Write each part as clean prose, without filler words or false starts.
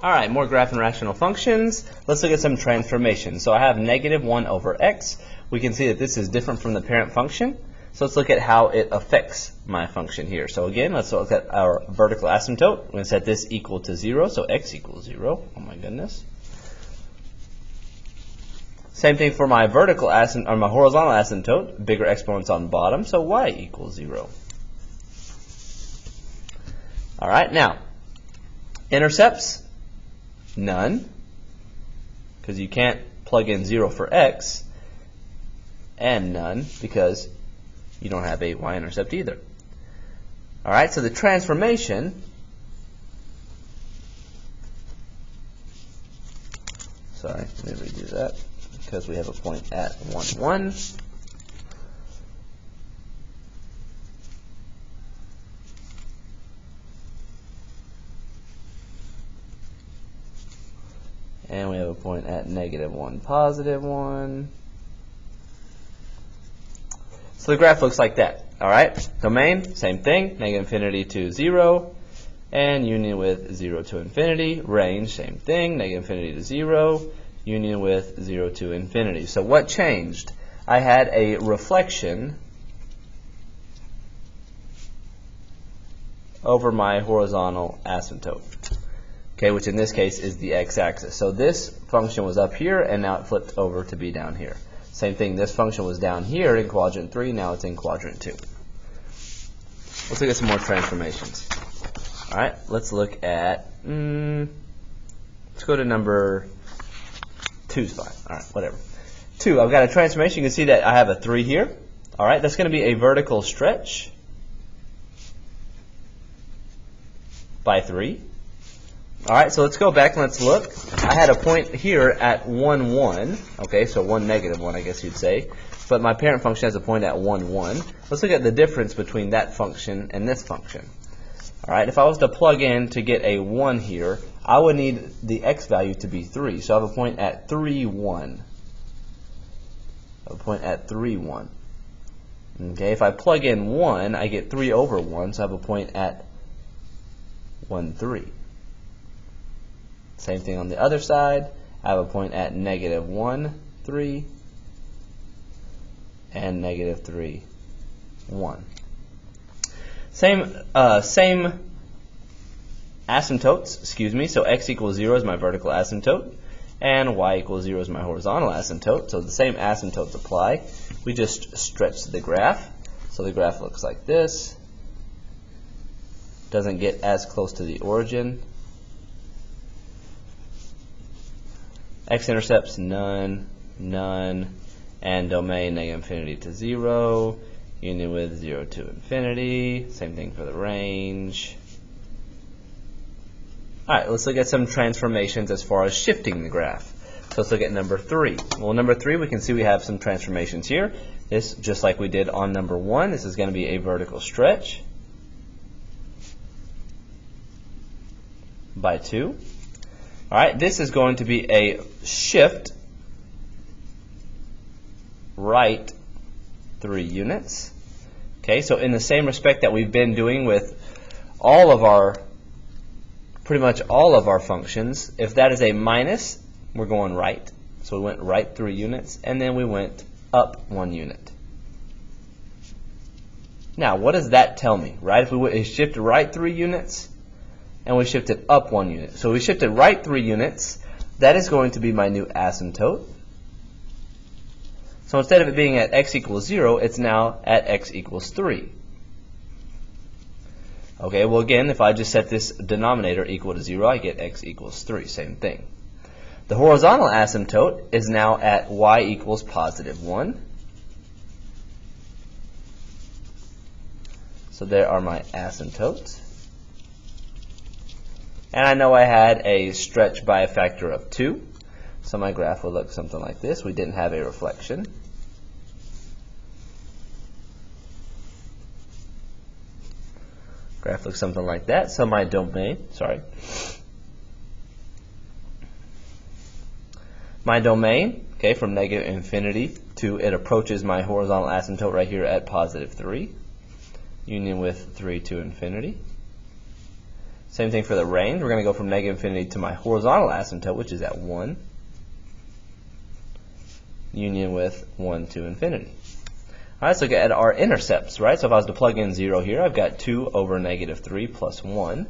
All right, more graph and rational functions. Let's look at some transformations. So I have negative 1 over x. We can see that this is different from the parent function. So let's look at how it affects my function here. So again, let's look at our vertical asymptote. We're going to set this equal to 0, so x equals 0. Oh my goodness. Same thing for my vertical asymptote, or my horizontal asymptote, bigger exponents on bottom, so y equals 0. All right, now, intercepts, none, because you can't plug in 0 for x, and none, because you don't have a y-intercept either. All right, so the transformation, sorry, let me redo that, because we have a point at 1, 1. And we have a point at negative 1, positive 1. So the graph looks like that. All right, domain, same thing, negative infinity to 0, and union with 0 to infinity. Range, same thing, negative infinity to 0, union with 0 to infinity. So what changed? I had a reflection over my horizontal asymptote, okay, which in this case is the x-axis. So this function was up here, and now it flipped over to be down here. Same thing, this function was down here in quadrant 3, now it's in quadrant 2. Let's look at some more transformations. All right, let's look at, let's go to number 2's fine. All right, whatever. 2, I've got a transformation. You can see that I have a 3 here. All right, that's going to be a vertical stretch by 3. All right, so let's go back and let's look. I had a point here at 1, 1. Okay, so 1, negative 1, I guess you'd say. But my parent function has a point at 1, 1. Let's look at the difference between that function and this function. All right, if I was to plug in to get a 1 here, I would need the x value to be 3. So I have a point at 3, 1. A point at 3, 1. Okay, if I plug in 1, I get 3 over 1, so I have a point at 1, 3. Same thing on the other side. I have a point at negative 1, 3, and negative 3, 1. Same asymptotes, excuse me. So x equals 0 is my vertical asymptote, and y equals 0 is my horizontal asymptote. So the same asymptotes apply. We just stretch the graph. So the graph looks like this. Doesn't get as close to the origin. X-intercepts, none, none, and domain, negative infinity to 0, union with 0 to infinity. Same thing for the range. All right, let's look at some transformations as far as shifting the graph. So let's look at number 3. Well, number 3, we can see we have some transformations here. This, just like we did on number 1, this is going to be a vertical stretch by 2. All right, this is going to be a shift right 3 units. Okay, so in the same respect that we've been doing with all of our, pretty much all of our functions, if that is a minus, we're going right. So we went right 3 units, and then we went up 1 unit. Now, what does that tell me, right? If we shifted right 3 units, and we shifted up 1 unit. So we shifted right 3 units. That is going to be my new asymptote. So instead of it being at x equals 0, it's now at x equals 3. Okay, well again, if I just set this denominator equal to 0, I get x equals 3. Same thing. The horizontal asymptote is now at y equals positive 1. So there are my asymptotes. And I know I had a stretch by a factor of 2. So my graph would look something like this. We didn't have a reflection. Graph looks something like that. So my domain, my domain, okay, from negative infinity to it approaches my horizontal asymptote right here at positive 3, union with 3 to infinity. Same thing for the range. We're going to go from negative infinity to my horizontal asymptote, which is at 1, union with 1 to infinity. All right, let's look at our intercepts, right? So if I was to plug in 0 here, I've got 2 over negative 3 plus 1.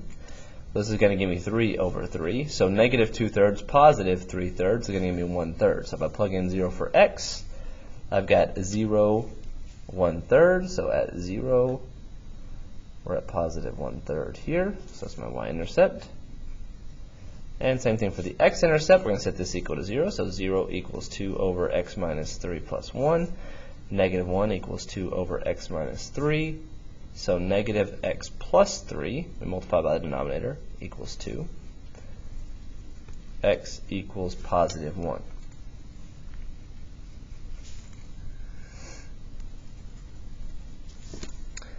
This is going to give me 3 over 3. So negative 2/3, positive 3/3 is going to give me 1/3. So if I plug in 0 for x, I've got 0, 1/3. So at 0, we're at positive 1/3 here. So that's my y-intercept. And same thing for the x-intercept. We're going to set this equal to 0. So 0 equals 2 over x minus 3 plus 1. Negative 1 equals 2 over x minus 3. So negative x plus 3, we multiply by the denominator, equals 2. X equals positive 1.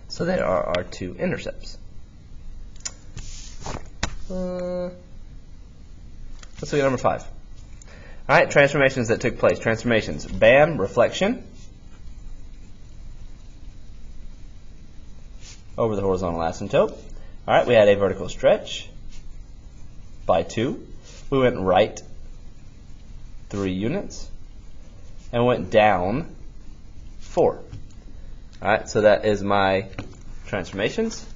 So there are our two intercepts. Let's look at number 5. All right, transformations that took place. Transformations. BAM, reflection over the horizontal asymptote. All right, we had a vertical stretch by 2. We went right 3 units and went down 4. All right, so that is my transformations.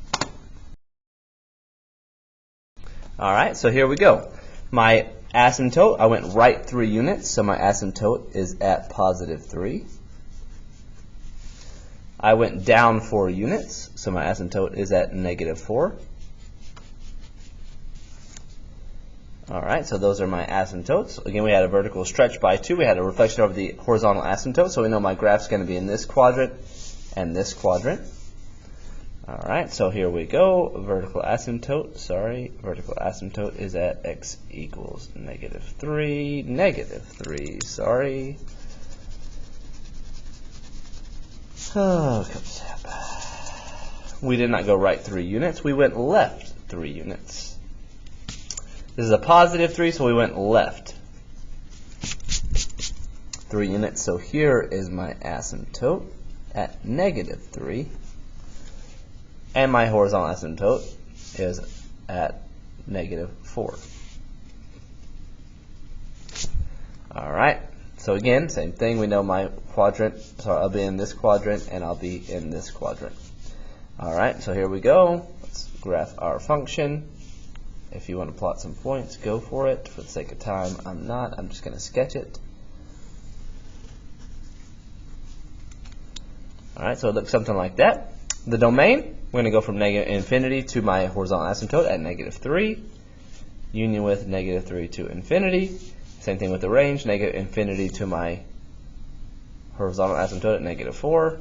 All right, so here we go. My asymptote, I went right 3 units, so my asymptote is at positive 3. I went down 4 units, so my asymptote is at negative 4. All right, so those are my asymptotes. Again, we had a vertical stretch by 2. We had a reflection over the horizontal asymptote, so we know my graph's going to be in this quadrant and this quadrant. All right, so here we go. Vertical asymptote is at x equals negative 3, Oh, we did not go right 3 units. We went left 3 units. This is a positive 3, so we went left 3 units. So here is my asymptote at negative 3. And my horizontal asymptote is at negative 4. All right. So again, same thing. We know my quadrant. So I'll be in this quadrant, and I'll be in this quadrant. All right. So here we go. Let's graph our function. If you want to plot some points, go for it. For the sake of time, I'm not. I'm just going to sketch it. All right. So it looks something like that. The domain, we're going to go from negative infinity to my horizontal asymptote at negative 3, union with negative 3 to infinity. Same thing with the range, negative infinity to my horizontal asymptote at negative 4,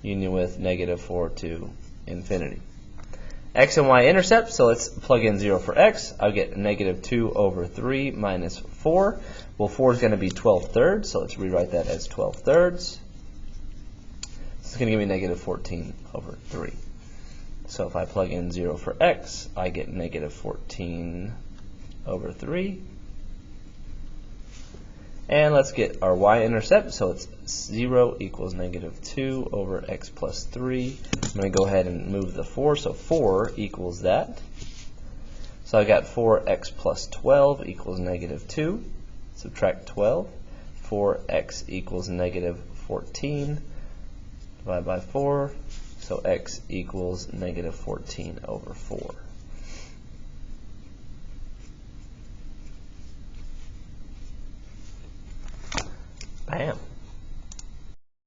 union with negative 4 to infinity. X and y intercept, so let's plug in 0 for x. I'll get negative 2 over 3 minus 4. Well, 4 is going to be 12/3, so let's rewrite that as 12/3. This is going to give me negative 14 over 3. So if I plug in 0 for x, I get negative 14 over 3. And let's get our y-intercept. So it's 0 equals negative 2 over x plus 3. I'm going to go ahead and move the 4. So 4 equals that. So I got 4x plus 12 equals negative 2. Subtract 12. 4x equals negative 14. Divide by 4. So x equals negative 14 over 4. Bam.